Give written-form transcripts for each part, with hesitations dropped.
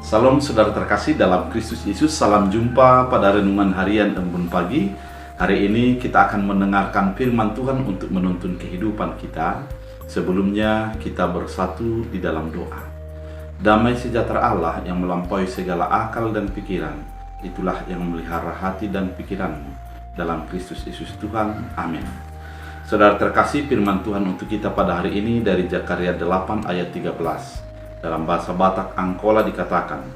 Salam saudara terkasih dalam Kristus Yesus. Salam jumpa pada renungan harian Embun Pagi. Hari ini kita akan mendengarkan firman Tuhan untuk menuntun kehidupan kita. Sebelumnya kita bersatu di dalam doa. Damai sejahtera Allah yang melampaui segala akal dan pikiran, itulah yang memelihara hati dan pikiranmu dalam Kristus Yesus Tuhan. Amin. Saudara terkasih, firman Tuhan untuk kita pada hari ini dari Zakaria 8 ayat 13. Dalam bahasa Batak Angkola dikatakan,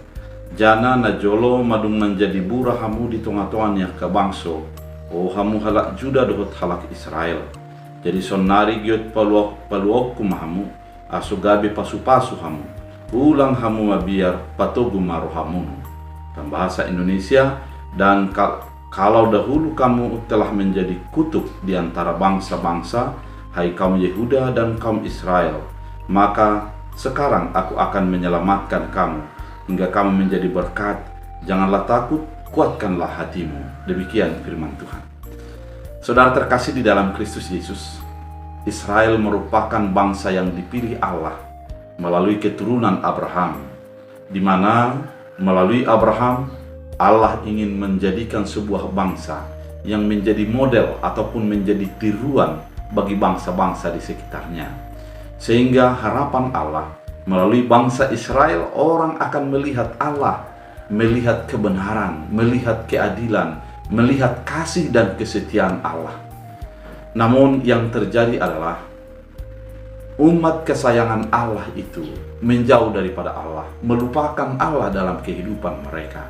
"Jana najolo madung menjadi bura hamu di tengah-tengahnya ke bangso, oh hamu halak Juda dohot halak Israel. Jadi sonari giot paluok kumahamu, asugabe pasu-pasu hamu, ulang hamu mabiar patogu maru hamu." Dalam bahasa Indonesia, dan kalau dahulu kamu telah menjadi kutuk di antara bangsa-bangsa, hai kaum Yehuda dan kaum Israel, maka sekarang aku akan menyelamatkan kamu hingga kamu menjadi berkat. Janganlah takut, kuatkanlah hatimu. Demikian firman Tuhan. Saudara terkasih di dalam Kristus Yesus, Israel merupakan bangsa yang dipilih Allah melalui keturunan Abraham, di mana melalui Abraham Allah ingin menjadikan sebuah bangsa yang menjadi model ataupun menjadi tiruan bagi bangsa-bangsa di sekitarnya. Sehingga harapan Allah melalui bangsa Israel, orang akan melihat Allah, melihat kebenaran, melihat keadilan, melihat kasih dan kesetiaan Allah. Namun yang terjadi adalah umat kesayangan Allah itu menjauh daripada Allah, melupakan Allah dalam kehidupan mereka.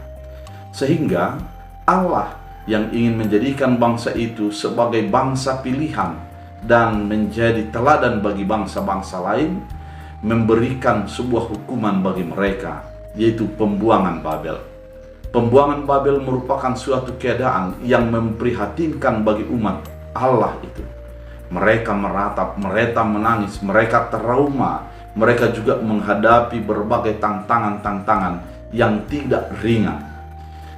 Sehingga Allah yang ingin menjadikan bangsa itu sebagai bangsa pilihan dan menjadi teladan bagi bangsa-bangsa lain, memberikan sebuah hukuman bagi mereka, yaitu pembuangan Babel. Pembuangan Babel merupakan suatu keadaan yang memprihatinkan bagi umat Allah itu. Mereka meratap, mereka menangis, mereka trauma, mereka juga menghadapi berbagai tantangan-tantangan yang tidak ringan.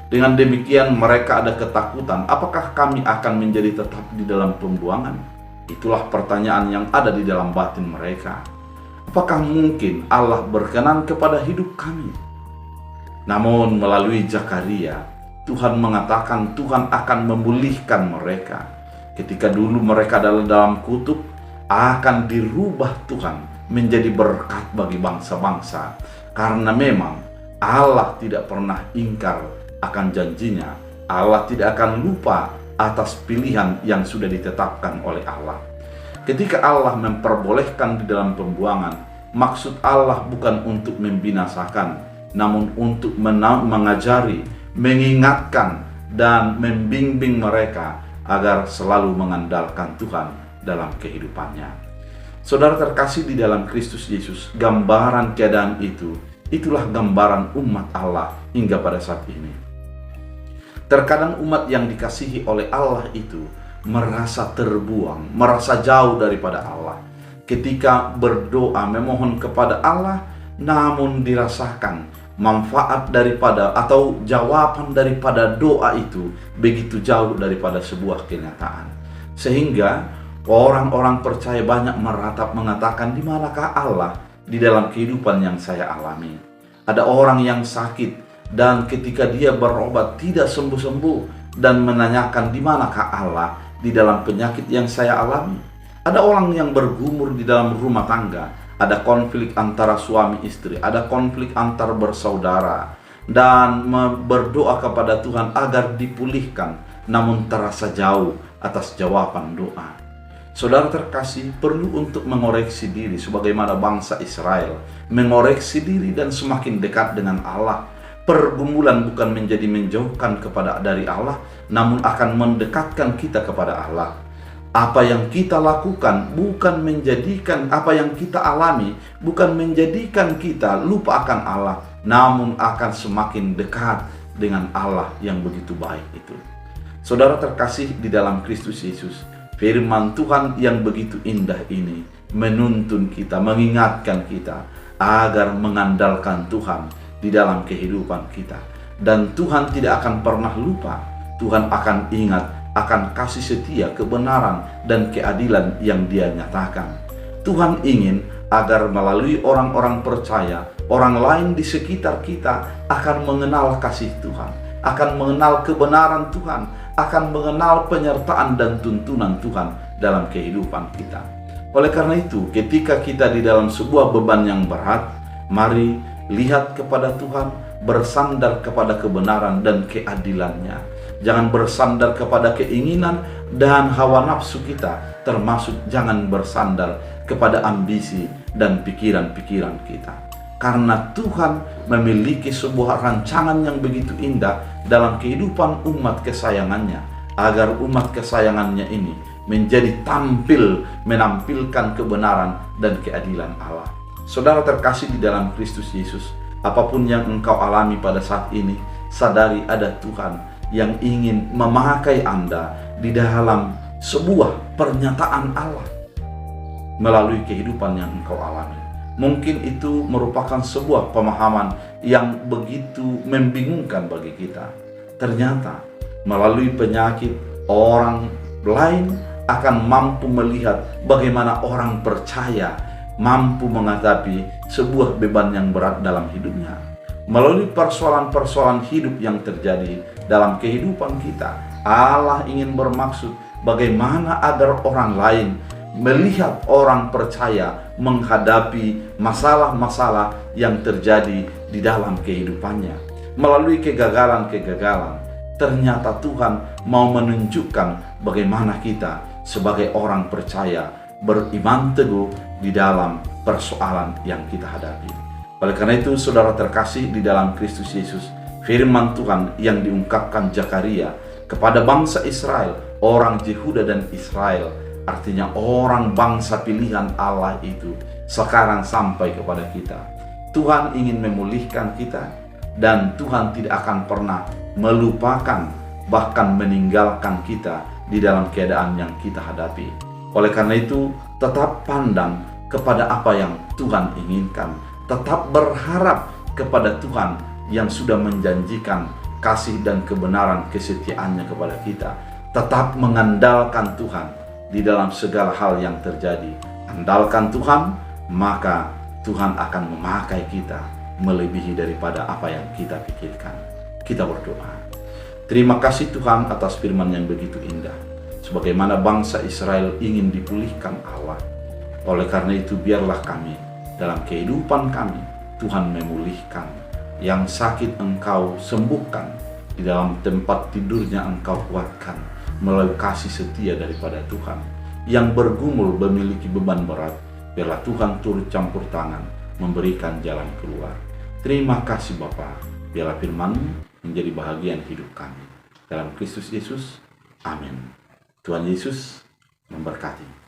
Dengan demikian mereka ada ketakutan, apakah kami akan menjadi tetap di dalam pembuangan? Itulah pertanyaan yang ada di dalam batin mereka. Apakah mungkin Allah berkenan kepada hidup kami? Namun melalui Zakaria, Tuhan mengatakan Tuhan akan memulihkan mereka. Ketika dulu mereka dalam kutub, akan dirubah Tuhan menjadi berkat bagi bangsa-bangsa. Karena memang Allah tidak pernah ingkar akan janjinya. Allah tidak akan lupa atas pilihan yang sudah ditetapkan oleh Allah. Ketika Allah memperbolehkan di dalam pembuangan, maksud Allah bukan untuk membinasakan, namun untuk mengajari, mengingatkan, dan membimbing mereka agar selalu mengandalkan Tuhan dalam kehidupannya. Saudara terkasih di dalam Kristus Yesus, gambaran keadaan itu, itulah gambaran umat Allah hingga pada saat ini. Terkadang umat yang dikasihi oleh Allah itu merasa terbuang, merasa jauh daripada Allah. Ketika berdoa memohon kepada Allah, namun dirasakan manfaat daripada atau jawaban daripada doa itu begitu jauh daripada sebuah kenyataan. Sehingga orang-orang percaya banyak meratap mengatakan, di manakah Allah di dalam kehidupan yang saya alami? Ada orang yang sakit, dan ketika dia berobat tidak sembuh-sembuh dan menanyakan, di manakah Allah di dalam penyakit yang saya alami? Ada orang yang bergumur di dalam rumah tangga, ada konflik antara suami istri, ada konflik antar bersaudara, dan berdoa kepada Tuhan agar dipulihkan, namun terasa jauh atas jawaban doa. Saudara terkasih, perlu untuk mengoreksi diri sebagaimana bangsa Israel mengoreksi diri dan semakin dekat dengan Allah. Pergumulan bukan menjadi menjauhkan dari Allah, namun akan mendekatkan kita kepada Allah. Apa yang kita lakukan bukan menjadikan, apa yang kita alami bukan menjadikan kita lupa akan Allah, namun akan semakin dekat dengan Allah yang begitu baik itu. Saudara terkasih di dalam Kristus Yesus, firman Tuhan yang begitu indah ini menuntun kita, mengingatkan kita agar mengandalkan Tuhan di dalam kehidupan kita. Dan Tuhan tidak akan pernah lupa. Tuhan akan ingat akan kasih setia, kebenaran, dan keadilan yang Dia nyatakan. Tuhan ingin agar melalui orang-orang percaya orang lain di sekitar kita akan mengenal kasih Tuhan, akan mengenal kebenaran Tuhan, akan mengenal penyertaan dan tuntunan Tuhan dalam kehidupan kita. Oleh karena itu, ketika kita di dalam sebuah beban yang berat, mari lihat kepada Tuhan, bersandar kepada kebenaran dan keadilannya. Jangan bersandar kepada keinginan dan hawa nafsu kita, termasuk jangan bersandar kepada ambisi dan pikiran-pikiran kita. Karena Tuhan memiliki sebuah rancangan yang begitu indah dalam kehidupan umat kesayangannya, agar umat kesayangannya ini menjadi menampilkan kebenaran dan keadilan Allah. Saudara terkasih di dalam Kristus Yesus, apapun yang engkau alami pada saat ini, sadari ada Tuhan yang ingin memakai Anda di dalam sebuah pernyataan Allah melalui kehidupan yang engkau alami. Mungkin itu merupakan sebuah pemahaman yang begitu membingungkan bagi kita. Ternyata melalui penyakit, orang lain akan mampu melihat bagaimana orang percaya mampu menghadapi sebuah beban yang berat dalam hidupnya. Melalui persoalan-persoalan hidup yang terjadi dalam kehidupan kita, Allah ingin bermaksud bagaimana agar orang lain melihat orang percaya menghadapi masalah-masalah yang terjadi di dalam kehidupannya. Melalui kegagalan-kegagalan, ternyata Tuhan mau menunjukkan bagaimana kita sebagai orang percaya beriman teguh di dalam persoalan yang kita hadapi. Oleh karena itu, saudara terkasih di dalam Kristus Yesus, firman Tuhan yang diungkapkan Zakaria kepada bangsa Israel, orang Yehuda dan Israel, artinya orang bangsa pilihan Allah itu, sekarang sampai kepada kita. Tuhan ingin memulihkan kita, dan Tuhan tidak akan pernah melupakan bahkan meninggalkan kita di dalam keadaan yang kita hadapi. Oleh karena itu, tetap pandang kepada apa yang Tuhan inginkan, tetap berharap kepada Tuhan yang sudah menjanjikan kasih dan kebenaran kesetiaannya kepada kita. Tetap mengandalkan Tuhan di dalam segala hal yang terjadi. Andalkan Tuhan, maka Tuhan akan memakai kita melebihi daripada apa yang kita pikirkan. Kita berdoa. Terima kasih Tuhan atas firman yang begitu indah. Sebagaimana bangsa Israel ingin dipulihkan Allah. Oleh karena itu, biarlah kami dalam kehidupan kami, Tuhan memulihkan. Yang sakit Engkau sembuhkan, di dalam tempat tidurnya Engkau kuatkan melalui kasih setia daripada Tuhan. Yang bergumul memiliki beban berat, biarlah Tuhan turut campur tangan memberikan jalan keluar. Terima kasih Bapa, biarlah firman menjadi bahagian hidup kami. Dalam Kristus Yesus, amin. Tuhan Yesus memberkati.